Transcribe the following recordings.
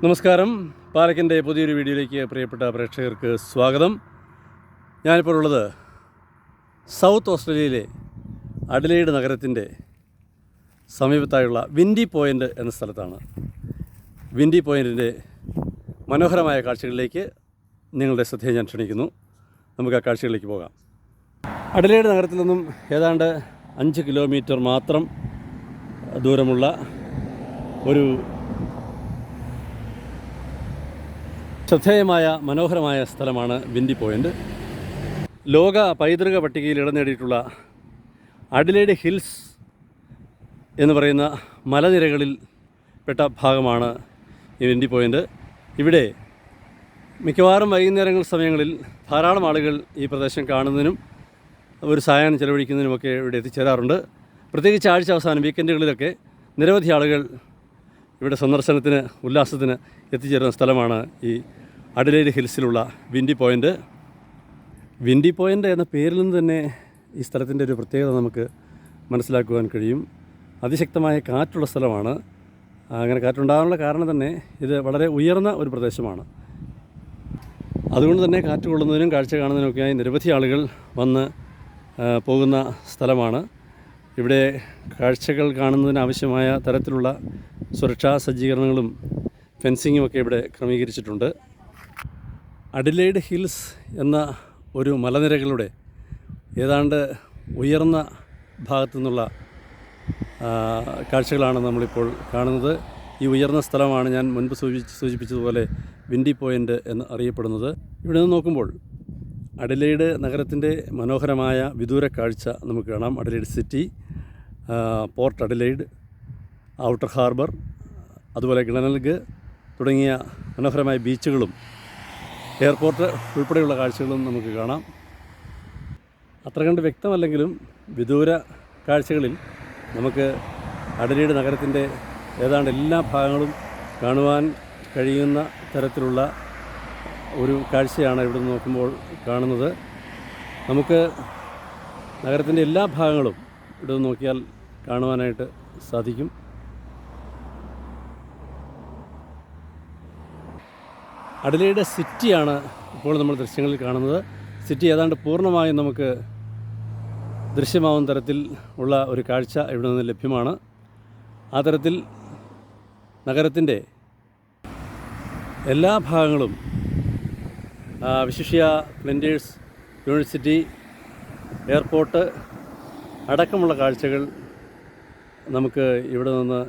നമസ്കാരം. പാലക്കിൻ്റെ പുതിയൊരു വീഡിയോയിലേക്ക് പ്രിയപ്പെട്ട പ്രേക്ഷകർക്ക് സ്വാഗതം. ഞാനിപ്പോൾ ഉള്ളത് സൗത്ത് ഓസ്ട്രേലിയയിലെ അഡലെയ്ഡ് നഗരത്തിൻ്റെ സമീപത്തായുള്ള വിൻഡി പോയിൻ്റ് എന്ന സ്ഥലത്താണ്. വിൻഡി പോയിൻറ്റിൻ്റെ മനോഹരമായ കാഴ്ചകളിലേക്ക് നിങ്ങളുടെ ശ്രദ്ധയെ ഞാൻ ക്ഷണിക്കുന്നു. നമുക്ക് ആ കാഴ്ചകളിലേക്ക് പോകാം. അഡലെയ്ഡ് നഗരത്തിൽ നിന്നും ഏതാണ്ട് 5 കിലോമീറ്റർ മാത്രം ദൂരമുള്ള ഒരു ശ്രദ്ധേയമായ മനോഹരമായ സ്ഥലമാണ് വിൻഡി പോയിൻ്റ്. ലോക പൈതൃക പട്ടികയിൽ ഇടം നേടിയിട്ടുള്ള അഡലെയ്ഡ് ഹിൽസ് എന്ന് പറയുന്ന മലനിരകളിൽ പെട്ട ഭാഗമാണ് ഈ വിൻഡി പോയിൻ്റ്. ഇവിടെ മിക്കവാറും വൈകുന്നേരങ്ങൾ സമയങ്ങളിൽ ധാരാളം ആളുകൾ ഈ പ്രദേശം കാണുന്നതിനും ഒരു സായാഹ്നം ചെലവഴിക്കുന്നതിനുമൊക്കെ ഇവിടെ എത്തിച്ചേരാറുണ്ട്. പ്രത്യേകിച്ച് ആഴ്ച അവസാനം വീക്കെൻഡുകളിലൊക്കെ നിരവധി ആളുകൾ ഇവിടെ സന്ദർശനത്തിന് ഉല്ലാസത്തിന് എത്തിച്ചേരുന്ന സ്ഥലമാണ് ഈ അഡലെയ്ഡ് ഹിൽസിലുള്ള വിൻഡി പോയിൻ്റ്. വിൻഡി പോയിൻ്റ് എന്ന പേരിൽ നിന്ന് തന്നെ ഈ സ്ഥലത്തിൻ്റെ ഒരു പ്രത്യേകത നമുക്ക് മനസ്സിലാക്കുവാൻ കഴിയും. അതിശക്തമായ കാറ്റുള്ള സ്ഥലമാണ്. അങ്ങനെ കാറ്റുണ്ടാകാനുള്ള കാരണം തന്നെ ഇത് വളരെ ഉയർന്ന ഒരു പ്രദേശമാണ്. അതുകൊണ്ട് തന്നെ കാറ്റ് കൊള്ളുന്നതിനും കാഴ്ച കാണുന്നതിനുമൊക്കെയായി നിരവധി ആളുകൾ വന്ന് പോകുന്ന സ്ഥലമാണ്. ഇവിടെ കാഴ്ചകൾ കാണുന്നതിനാവശ്യമായ തരത്തിലുള്ള സുരക്ഷാ സജ്ജീകരണങ്ങളും ഫെൻസിങ്ങും ഒക്കെ ഇവിടെ ക്രമീകരിച്ചിട്ടുണ്ട്. അഡലെയ്ഡ് ഹിൽസ് എന്ന ഒരു മലനിരകളുടെ ഏതാണ്ട് ഉയർന്ന ഭാഗത്തു നിന്നുള്ള കാഴ്ചകളാണ് നമ്മളിപ്പോൾ കാണുന്നത്. ഈ ഉയർന്ന സ്ഥലമാണ് ഞാൻ മുൻപ് സൂചിപ്പിച്ചതുപോലെ വിൻഡി പോയിൻ്റ് എന്ന് അറിയപ്പെടുന്നത്. ഇവിടെ നിന്ന് നോക്കുമ്പോൾ അഡലെയ്ഡ് നഗരത്തിൻ്റെ മനോഹരമായ വിദൂര കാഴ്ച നമുക്ക് കാണാം. അഡലെയ്ഡ് സിറ്റി, പോർട്ട് അഡലെയ്ഡ്, ഔട്ടർ ഹാർബർ, അതുപോലെ ഗ്ലെനൽഗ് തുടങ്ങിയ മനോഹരമായ ബീച്ചുകളും എയർപോർട്ട് ഉൾപ്പെടെയുള്ള കാഴ്ചകളും നമുക്ക് കാണാം. അത്ര കണ്ട് വ്യക്തമല്ലെങ്കിലും വിദൂര കാഴ്ചകളിൽ നമുക്ക് അഡലെയ്ഡ് നഗരത്തിൻ്റെ ഏതാണ്ട് എല്ലാ ഭാഗങ്ങളും കാണുവാൻ കഴിയുന്ന തരത്തിലുള്ള ഒരു കാഴ്ചയാണ് ഇവിടെ നിന്ന് നോക്കുമ്പോൾ കാണുന്നത്. നമുക്ക് നഗരത്തിൻ്റെ എല്ലാ ഭാഗങ്ങളും ഇവിടെ നിന്ന് നോക്കിയാൽ കാണുവാനായിട്ട് സാധിക്കും. അഡലെയ്ഡ് സിറ്റിയാണ് ഇപ്പോൾ നമ്മൾ ദൃശ്യങ്ങളിൽ കാണുന്നത്. സിറ്റി ഏതാണ്ട് പൂർണ്ണമായും നമുക്ക് ദൃശ്യമാവുന്ന തരത്തിൽ ഉള്ള ഒരു കാഴ്ച ഇവിടെ നിന്ന് ലഭ്യമാണ്. ആ തരത്തിൽ നഗരത്തിൻ്റെ എല്ലാ ഭാഗങ്ങളും വിശിഷ്യ ഫ്ലിൻഡേഴ്സ് യൂണിവേഴ്സിറ്റി, എയർപോർട്ട് അടക്കമുള്ള കാഴ്ചകൾ നമുക്ക് ഇവിടെ നിന്ന്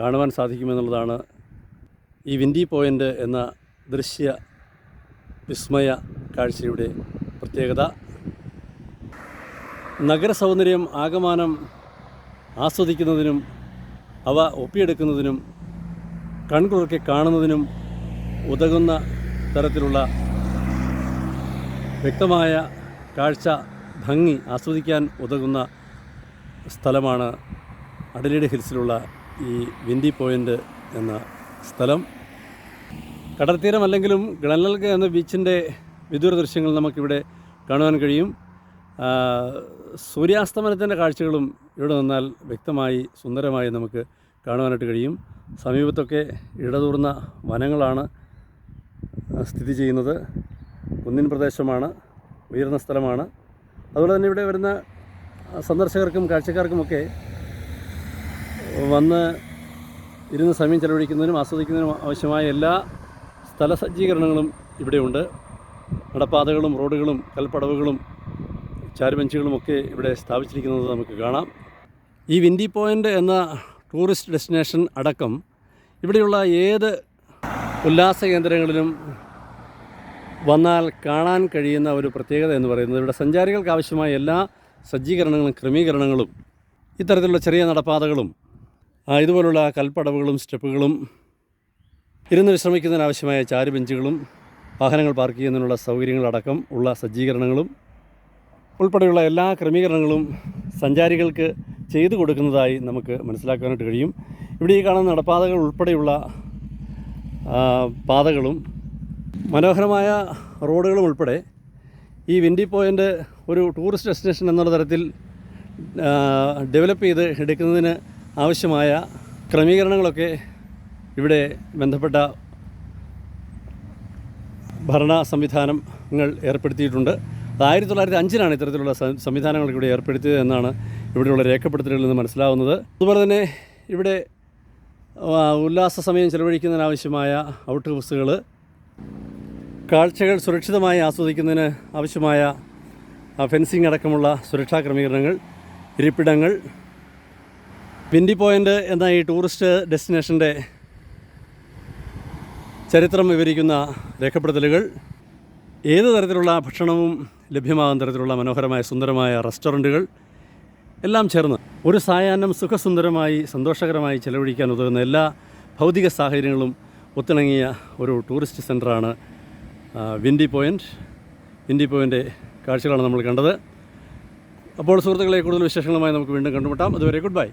കാണുവാൻ സാധിക്കുമെന്നുള്ളതാണ് ഈ വിൻഡി പോയിൻ്റ് എന്ന ദൃശ്യ വിസ്മയ കാഴ്ചയുടെ പ്രത്യേകത. നഗര സൗന്ദര്യം ആകമാനം ആസ്വദിക്കുന്നതിനും അവ ഒപ്പിയെടുക്കുന്നതിനും കൺകുളിർക്കെ കാണുന്നതിനും ഉതകുന്ന തരത്തിലുള്ള വ്യക്തമായ കാഴ്ച ഭംഗി ആസ്വദിക്കാൻ ഉതകുന്ന സ്ഥലമാണ് അഡലെയ്ഡ് ഹിൽസിലുള്ള ഈ വിൻഡി പോയിൻ്റ് എന്ന സ്ഥലം. കടൽത്തീരമല്ലെങ്കിലും ഗ്ലെനൽഗ് എന്ന ബീച്ചിൻ്റെ വിദൂര ദൃശ്യങ്ങൾ നമുക്കിവിടെ കാണുവാൻ കഴിയും. സൂര്യാസ്തമനത്തിൻ്റെ കാഴ്ചകളും ഇവിടെ നിന്നാൽ വ്യക്തമായി സുന്ദരമായി നമുക്ക് കാണുവാനായിട്ട് കഴിയും. സമീപത്തൊക്കെ ഇടതൂർന്ന വനങ്ങളാണ് സ്ഥിതി ചെയ്യുന്നത്. കുന്നിൻ പ്രദേശമാണ്, ഉയർന്ന സ്ഥലമാണ്. അതുപോലെ തന്നെ ഇവിടെ വരുന്ന സന്ദർശകർക്കും കാഴ്ചക്കാർക്കുമൊക്കെ വന്ന് ഇരുന്ന് സമയം ചെലവഴിക്കുന്നതിനും ആസ്വദിക്കുന്നതിനും ആവശ്യമായ എല്ലാ സ്ഥല സജ്ജീകരണങ്ങളും ഇവിടെയുണ്ട്. നടപ്പാതകളും റോഡുകളും കൽപ്പടവുകളും ചാരുബെഞ്ചുകളുമൊക്കെ ഇവിടെ സ്ഥാപിച്ചിരിക്കുന്നത് നമുക്ക് കാണാം. ഈ വിൻഡി പോയിൻ്റ് എന്ന ടൂറിസ്റ്റ് ഡെസ്റ്റിനേഷൻ അടക്കം ഇവിടെയുള്ള ഏത് ഉല്ലാസ കേന്ദ്രങ്ങളിലും വന്നാൽ കാണാൻ കഴിയുന്ന ഒരു പ്രത്യേകത എന്ന് പറയുന്നത് ഇവിടെ സഞ്ചാരികൾക്ക് ആവശ്യമായ എല്ലാ സജ്ജീകരണങ്ങളും ക്രമീകരണങ്ങളും ഇത്തരത്തിലുള്ള ചെറിയ നടപ്പാതകളും ഇതുപോലുള്ള കൽപ്പടവുകളും സ്റ്റെപ്പുകളും ഇരുന്ന് വിശ്രമിക്കുന്നതിനാവശ്യമായ ചാരുബെഞ്ചുകളും വാഹനങ്ങൾ പാർക്ക് ചെയ്യുന്നതിനുള്ള സൗകര്യങ്ങളടക്കം ഉള്ള സജ്ജീകരണങ്ങളും ഉൾപ്പെടെയുള്ള എല്ലാ ക്രമീകരണങ്ങളും സഞ്ചാരികൾക്ക് ചെയ്തു കൊടുക്കുന്നതായി നമുക്ക് മനസ്സിലാക്കാനായിട്ട് കഴിയും. ഇവിടെ ഈ കാണുന്ന നടപ്പാതകൾ ഉൾപ്പെടെയുള്ള പാതകളും മനോഹരമായ റോഡുകളും ഉൾപ്പെടെ ഈ വിൻഡി പോയിൻ്റ് ഒരു ടൂറിസ്റ്റ് ഡെസ്റ്റിനേഷൻ എന്നുള്ള തരത്തിൽ ഡെവലപ്പ് ചെയ്ത് എടുക്കുന്നതിന് ആവശ്യമായ ക്രമീകരണങ്ങളൊക്കെ ഇവിടെ ബന്ധപ്പെട്ട ഭരണ സംവിധാനങ്ങൾ ഏർപ്പെടുത്തിയിട്ടുണ്ട്. അത് 1905 ഇത്തരത്തിലുള്ള സംവിധാനങ്ങൾ ഇവിടെ ഏർപ്പെടുത്തിയത് എന്നാണ് ഇവിടെയുള്ള രേഖപ്പെടുത്തലുകളിൽ നിന്ന് മനസ്സിലാവുന്നത്. അതുപോലെ തന്നെ ഇവിടെ ഉല്ലാസ സമയം ചെലവഴിക്കുന്നതിനാവശ്യമായ ഔട്ട് ഹൗസുകൾ, കാഴ്ചകൾ സുരക്ഷിതമായി ആസ്വദിക്കുന്നതിന് ആവശ്യമായ ഫെൻസിങ് അടക്കമുള്ള സുരക്ഷാ ക്രമീകരണങ്ങൾ, ഇരിപ്പിടങ്ങൾ, വിൻഡി പോയിൻ്റ് എന്ന ഈ ടൂറിസ്റ്റ് ഡെസ്റ്റിനേഷൻ്റെ ചരിത്രം വിവരിക്കുന്ന രേഖപ്പെടുത്തലുകൾ, ഏത് തരത്തിലുള്ള ഭക്ഷണവും ലഭ്യമാകുന്ന തരത്തിലുള്ള മനോഹരമായ സുന്ദരമായ റെസ്റ്റോറൻറ്റുകൾ എല്ലാം ചേർന്ന് ഒരു സായാഹ്നം സുഖസുന്ദരമായി സന്തോഷകരമായി ചെലവഴിക്കാൻ ഉതകുന്ന എല്ലാ ഭൗതിക സാഹചര്യങ്ങളും ഒത്തിണങ്ങിയ ഒരു ടൂറിസ്റ്റ് സെൻ്ററാണ് വിൻഡി പോയിൻ്റ്. വിൻഡി പോയിൻ്റെ കാഴ്ചകളാണ് നമ്മൾ കണ്ടത്. അപ്പോൾ സുഹൃത്തുക്കളെ, കൂടുതൽ വിശേഷങ്ങളുമായി നമുക്ക് വീണ്ടും കണ്ടുമുട്ടാം. അതുവരെ ഗുഡ് ബൈ.